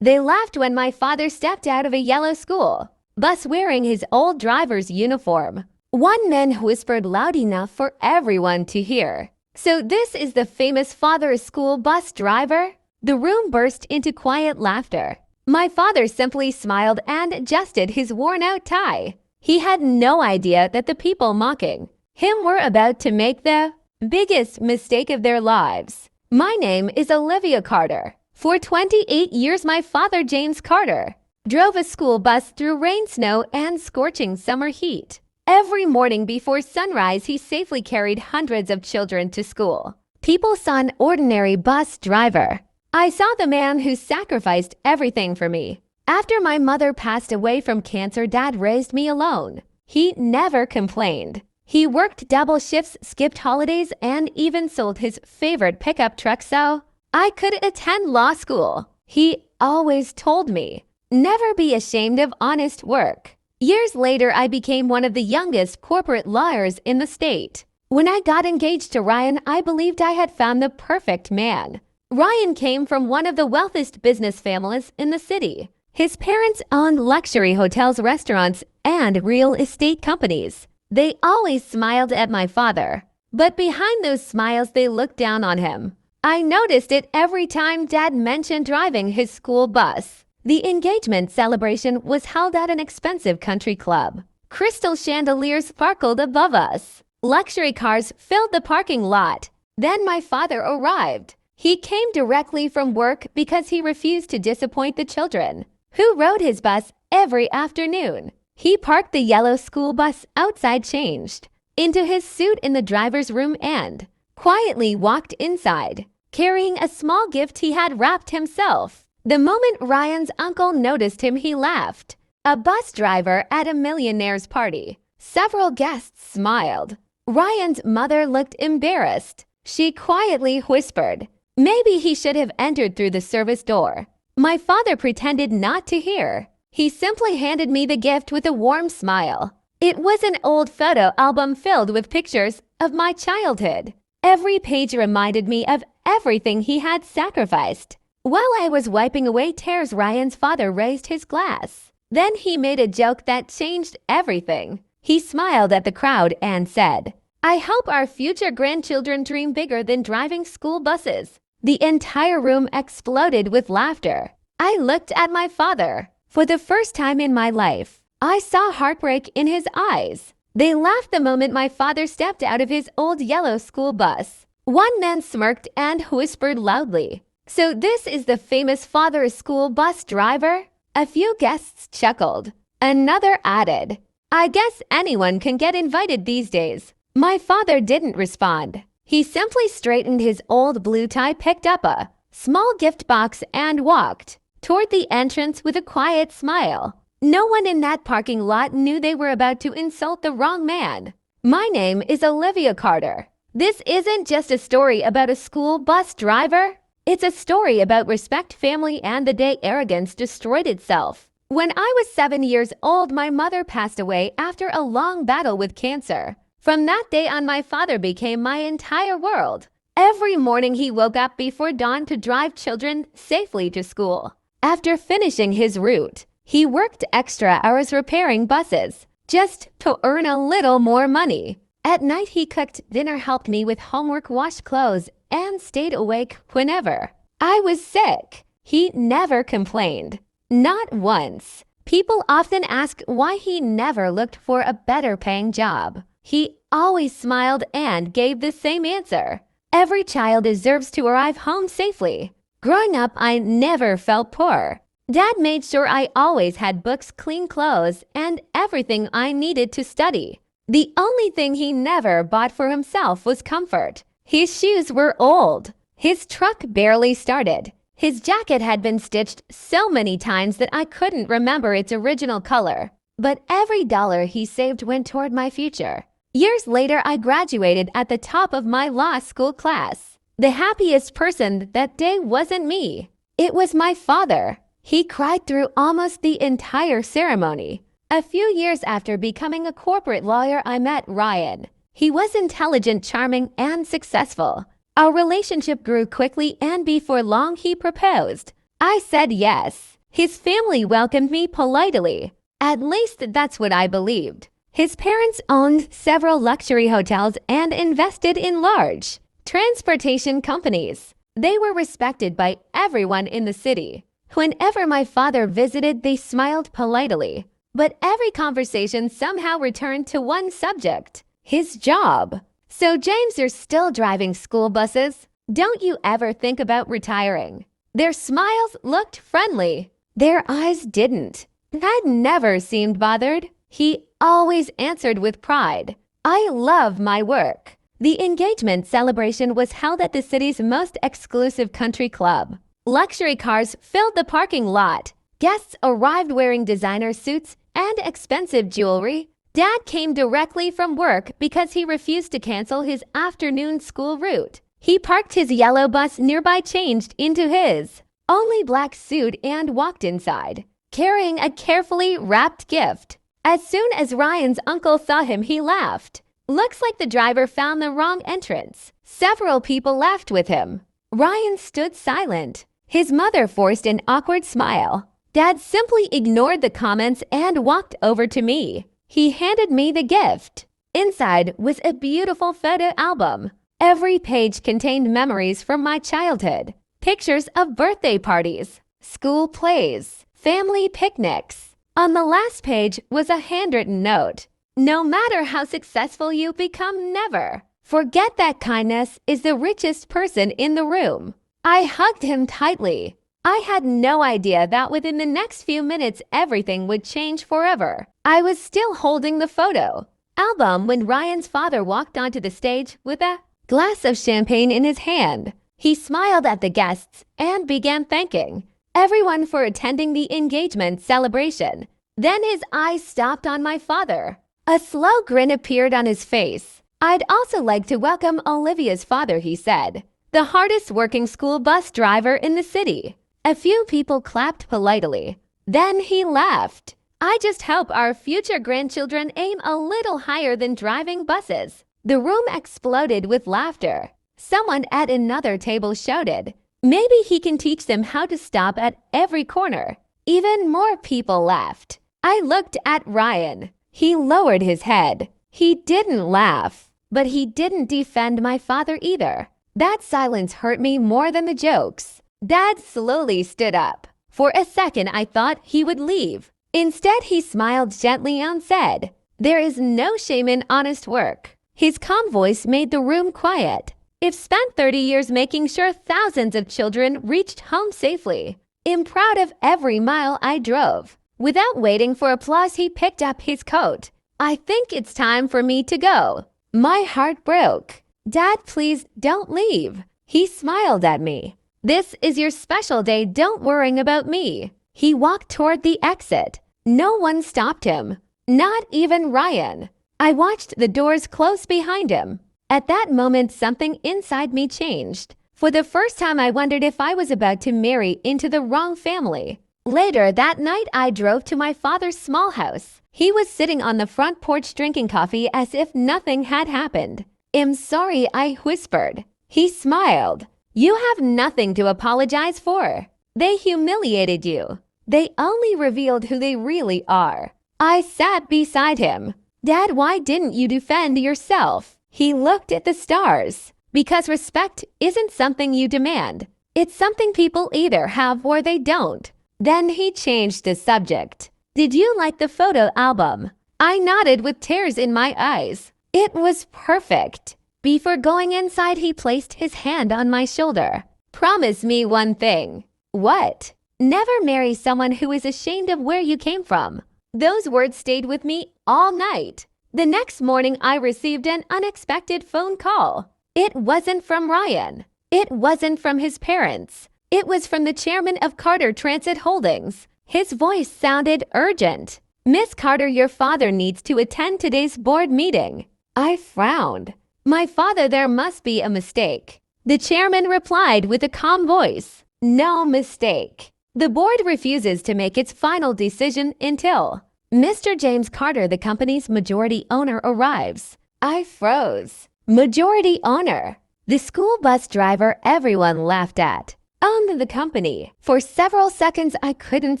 They laughed when my father stepped out of a yellow school bus wearing his old driver's uniform. One man whispered loud enough for everyone to hear, "So this is the famous father school bus driver?" The room burst into quiet laughter. My father simply smiled and adjusted his worn-out tie. He had no idea that the people mocking him were about to make the biggest mistake of their lives. My name is Olivia Carter. For 28 years, my father, James Carter, drove a school bus through rain, snow, and scorching summer heat. Every morning before sunrise, he safely carried hundreds of children to school. People saw an ordinary bus driver. I saw the man who sacrificed everything for me. After my mother passed away from cancer, Dad raised me alone. He never complained. He worked double shifts, skipped holidays, and even sold his favorite pickup truck so I could attend law school. He always told me, "Never be ashamed of honest work." Years later, I became one of the youngest corporate lawyers in the state. When I got engaged to Ryan, I believed I had found the perfect man. Ryan came from one of the wealthiest business families in the city. His parents owned luxury hotels, restaurants, and real estate companies. They always smiled at my father, but behind those smiles, they looked down on him. I noticed it every time Dad mentioned driving his school bus. The engagement celebration was held at an expensive country club. Crystal chandeliers sparkled above us. Luxury cars filled the parking lot. Then my father arrived. He came directly from work because he refused to disappoint the children, who rode his bus every afternoon. He parked the yellow school bus outside, changed into his suit in the driver's room, and quietly walked inside, carrying a small gift he had wrapped himself. The moment Ryan's uncle noticed him, he laughed. A bus driver at a Millionaire's party. Several guests smiled. Ryan's mother looked embarrassed. She quietly whispered, "Maybe he should have entered through the service door." My father pretended not to hear. He simply handed me the gift with a warm smile. It was an old photo album filled with pictures of my childhood. Every page reminded me of everything he had sacrificed. While I was wiping away tears, Ryan's father raised his glass. Then he made a joke that changed everything. He smiled at the crowd and said, "I hope our future grandchildren dream bigger than driving school buses." The entire room exploded with laughter. I looked at my father. For the first time in my life, I saw heartbreak in his eyes. They laughed the moment my father stepped out of his old yellow school bus. One man smirked and whispered loudly, "So this is the famous father school bus driver?" A few guests chuckled. Another added, "I guess anyone can get invited these days." My father didn't respond. He simply straightened his old blue tie, picked up a small gift box, and walked toward the entrance with a quiet smile. No one in that parking lot knew they were about to insult the wrong man. My name is Olivia Carter. This isn't just a story about a school bus driver. It's a story about respect, family, and the day arrogance destroyed itself. When I was 7 years old, my mother passed away after a long battle with cancer. From that day on, my father became my entire world. Every morning he woke up before dawn to drive children safely to school. After finishing his route, he worked extra hours repairing buses just to earn a little more money. At night, he cooked dinner, helped me with homework, washed clothes, and stayed awake whenever I was sick. He never complained. Not once. People often ask why he never looked for a better paying job. He always smiled and gave the same answer. Every child deserves to arrive home safely. Growing up, I never felt poor. Dad made sure I always had books, clean clothes, and everything I needed to study. The only thing he never bought for himself was comfort. His shoes were old. His truck barely started. His jacket had been stitched so many times that I couldn't remember its original color. But every dollar he saved went toward my future. Years later, I graduated at the top of my law school class. The happiest person that day wasn't me. It was my father. He cried through almost the entire ceremony. A few years after becoming a corporate lawyer, I met Ryan. He was intelligent, charming, and successful. Our relationship grew quickly, and before long, he proposed. I said yes. His family welcomed me politely. At least that's what I believed. His parents owned several luxury hotels and invested in large transportation companies. They were respected by everyone in the city. Whenever my father visited, they smiled politely. But every conversation somehow returned to one subject: his job. So, James, you're still driving school buses? Don't you ever think about retiring? Their smiles looked friendly. Their eyes didn't. Dad never seemed bothered. He always answered with pride. I love my work. The engagement celebration was held at the city's most exclusive country club. Luxury cars filled the parking lot. Guests arrived wearing designer suits and expensive jewelry. Dad came directly from work because he refused to cancel his afternoon school route. He parked his yellow bus nearby, changed into his only black suit, and walked inside, carrying a carefully wrapped gift. As soon as Ryan's uncle saw him, he laughed. Looks like the driver found the wrong entrance. Several people laughed with him. Ryan stood silent. His mother forced an awkward smile. Dad simply ignored the comments and walked over to me. He handed me the gift. Inside was a beautiful photo album. Every page contained memories from my childhood. Pictures of birthday parties, school plays, family picnics. On the last page was a handwritten note. No matter how successful you become, never forget that kindness is the richest person in the room. I hugged him tightly. I had no idea that within the next few minutes everything would change forever. I was still holding the photo album when Ryan's father walked onto the stage with a glass of champagne in his hand. He smiled at the guests and began thanking everyone for attending the engagement celebration. Then his eyes stopped on my father. A slow grin appeared on his face. I'd also like to welcome Olivia's father, he said, the hardest working school bus driver in the city. A few people clapped politely. Then he laughed. I just hope our future grandchildren aim a little higher than driving buses. The room exploded with laughter. Someone at another table shouted, maybe he can teach them how to stop at every corner. Even more people laughed. I looked at Ryan. He lowered his head. He didn't laugh, but he didn't defend my father either. That silence hurt me more than the jokes. Dad slowly stood up. For a second, I thought he would leave. Instead, he smiled gently and said, there is no shame in honest work. His calm voice made the room quiet. I've spent 30 years making sure thousands of children reached home safely. I'm proud of every mile I drove. Without waiting for applause, he picked up his coat. I think it's time for me to go. My heart broke. Dad, please don't leave. He smiled at me. This is your special day. Don't worry about me. He walked toward the exit. No one stopped him. Not even Ryan. I watched the doors close behind him. At that moment, something inside me changed. For the first time, I wondered if I was about to marry into the wrong family. Later that night, I drove to my father's small house. He was sitting on the front porch drinking coffee as if nothing had happened. I'm sorry, I whispered. He smiled. You have nothing to apologize for. They humiliated you. They only revealed who they really are. I sat beside him. Dad, why didn't you defend yourself? He looked at the stars. Because respect isn't something you demand. It's something people either have or they don't. Then he changed the subject. Did you like the photo album? I nodded with tears in my eyes. It was perfect. Before going inside, he placed his hand on my shoulder. Promise me one thing. What? Never marry someone who is ashamed of where you came from. Those words stayed with me all night. The next morning, I received an unexpected phone call. It wasn't from Ryan. It wasn't from his parents. It was from the chairman of Carter Transit Holdings. His voice sounded urgent. Miss Carter, your father needs to attend today's board meeting. I frowned. My father, there must be a mistake. The chairman replied with a calm voice. No mistake. The board refuses to make its final decision until Mr. James Carter, the company's majority owner, arrives. I froze. Majority owner. The school bus driver everyone laughed at. owned the company. For several seconds, I couldn't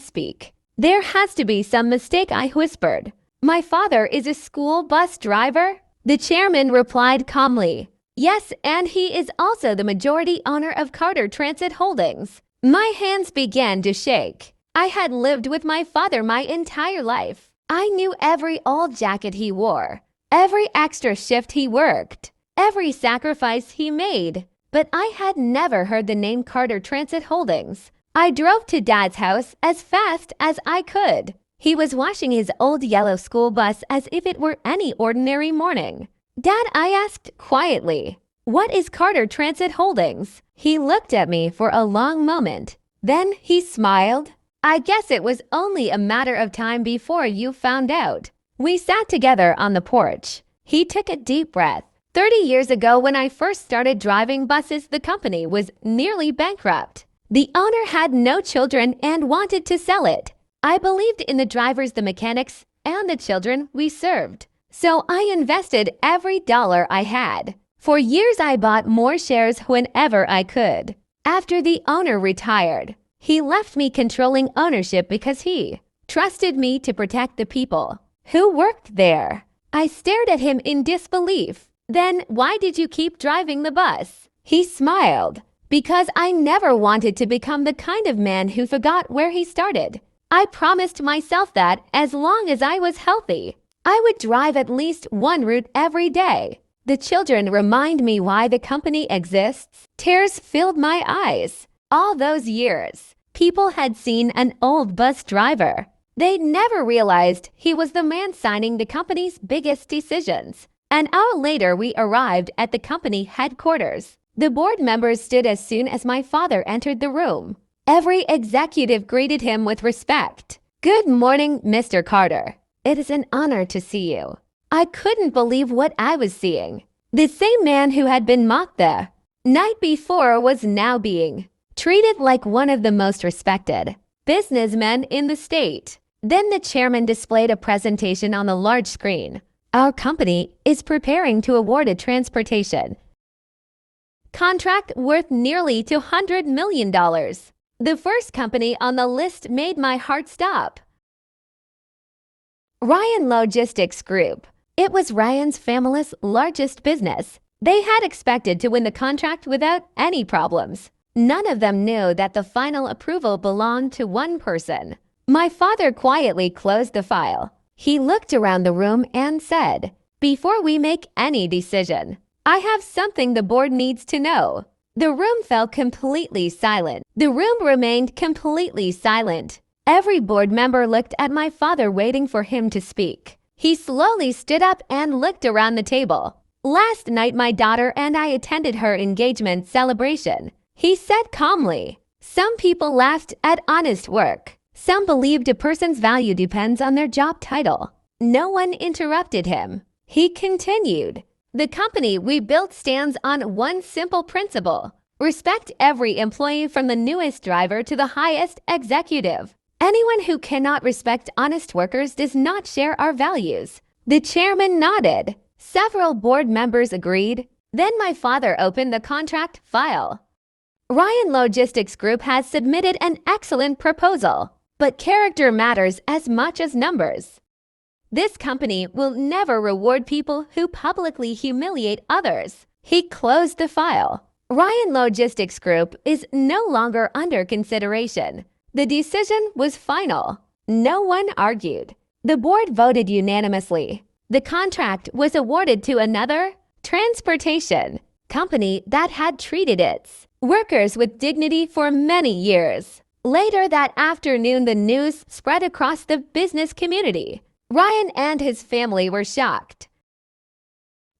speak. There has to be some mistake, I whispered. My father is a school bus driver? The chairman replied calmly. Yes, and he is also the majority owner of Carter Transit Holdings. My hands began to shake. I had lived with my father my entire life. I knew every old jacket he wore, every extra shift he worked, every sacrifice he made. But I had never heard the name Carter Transit Holdings. I drove to Dad's house as fast as I could. He was washing his old yellow school bus as if it were any ordinary morning. Dad, I asked quietly, what is Carter Transit Holdings? He looked at me for a long moment. Then he smiled. I guess it was only a matter of time before you found out. We sat together on the porch. He took a deep breath. 30 years ago, when I first started driving buses, the company was nearly bankrupt. The owner had no children and wanted to sell it. I believed in the drivers, the mechanics, and the children we served. So I invested every dollar I had. For years, I bought more shares whenever I could. After the owner retired, he left me controlling ownership because he trusted me to protect the people who worked there. I stared at him in disbelief. Then why did you keep driving the bus? He smiled. Because I never wanted to become the kind of man who forgot where he started. I promised myself that as long as I was healthy, I would drive at least one route every day. The children remind me why the company exists. Tears filled my eyes. All those years, people had seen an old bus driver. They never realized he was the man signing the company's biggest decisions. An hour later, we arrived at the company headquarters. The board members stood as soon as my father entered the room. Every executive greeted him with respect. Good morning, Mr. Carter. It is an honor to see you. I couldn't believe what I was seeing. The same man who had been mocked the night before was now being treated like one of the most respected businessmen in the state. Then the chairman displayed a presentation on the large screen. Our company is preparing to award a transportation contract worth nearly $200 million. The first company on the list made my heart stop. Ryan Logistics Group. It was Ryan's family's largest business. They had expected to win the contract without any problems. None of them knew that the final approval belonged to one person. My father quietly closed the file. He looked around the room and said, before we make any decision, I have something the board needs to know. The room fell completely silent. The room remained completely silent. Every board member looked at my father, waiting for him to speak. He slowly stood up and looked around the table. Last night, my daughter and I attended her engagement celebration. He said calmly. Some people laughed at honest work. Some believed a person's value depends on their job title. No one interrupted him. He continued, the company we built stands on one simple principle. Respect every employee from the newest driver to the highest executive. Anyone who cannot respect honest workers does not share our values. The chairman nodded. Several board members agreed. Then my father opened the contract file. Ryan Logistics Group has submitted an excellent proposal. But character matters as much as numbers. This company will never reward people who publicly humiliate others. He closed the file. Ryan Logistics Group is no longer under consideration. The decision was final. No one argued. The board voted unanimously. The contract was awarded to another transportation company that had treated its workers with dignity for many years. Later that afternoon, the news spread across the business community. Ryan and his family were shocked.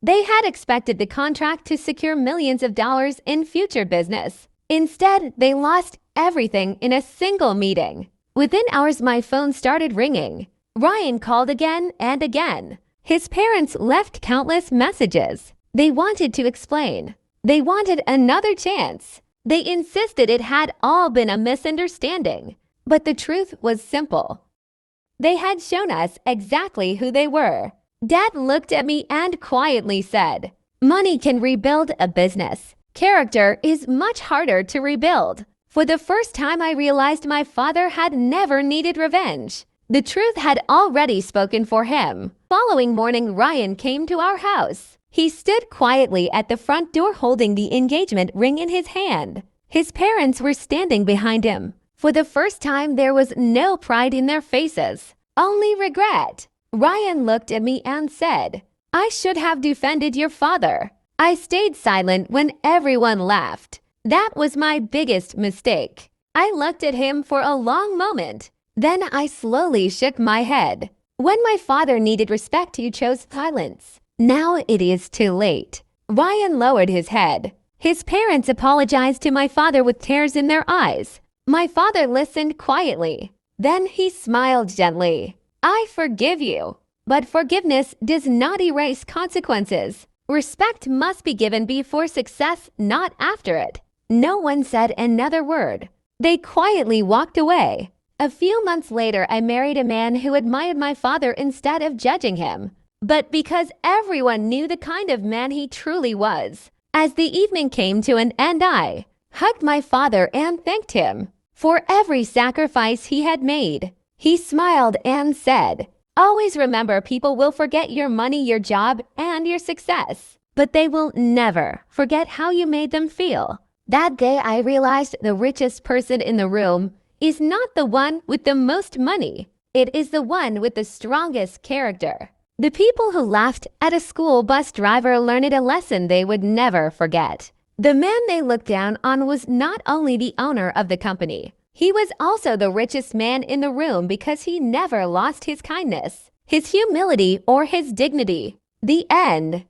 They had expected the contract to secure millions of dollars in future business. Instead, they lost everything in a single meeting. Within hours, my phone started ringing. Ryan called again and again. His parents left countless messages. They wanted to explain. They wanted another chance. They insisted it had all been a misunderstanding, but the truth was simple. They had shown us exactly who they were. Dad looked at me and quietly said, money can rebuild a business. Character is much harder to rebuild. For the first time, I realized my father had never needed revenge. The truth had already spoken for him. Following morning, Ryan came to our house. He stood quietly at the front door holding the engagement ring in his hand. His parents were standing behind him. For the first time, there was no pride in their faces, only regret. Ryan looked at me and said, "I should have defended your father." I stayed silent when everyone laughed. That was my biggest mistake. I looked at him for a long moment. Then I slowly shook my head. When my father needed respect, you chose silence. Now it is too late. Ryan lowered his head. His parents apologized to my father with tears in their eyes. My father listened quietly. Then he smiled gently. "I forgive you." But forgiveness does not erase consequences. Respect must be given before success, not after it. No one said another word. They quietly walked away. A few months later, I married a man who admired my father instead of judging him. But because everyone knew the kind of man he truly was. As the evening came to an end, I hugged my father and thanked him for every sacrifice he had made. He smiled and said, "Always remember, people will forget your money, your job, and your success, but they will never forget how you made them feel." That day, I realized the richest person in the room is not the one with the most money. It is the one with the strongest character. The people who laughed at a school bus driver learned a lesson they would never forget. The man they looked down on was not only the owner of the company, he was also the richest man in the room because he never lost his kindness, his humility, or his dignity. The end.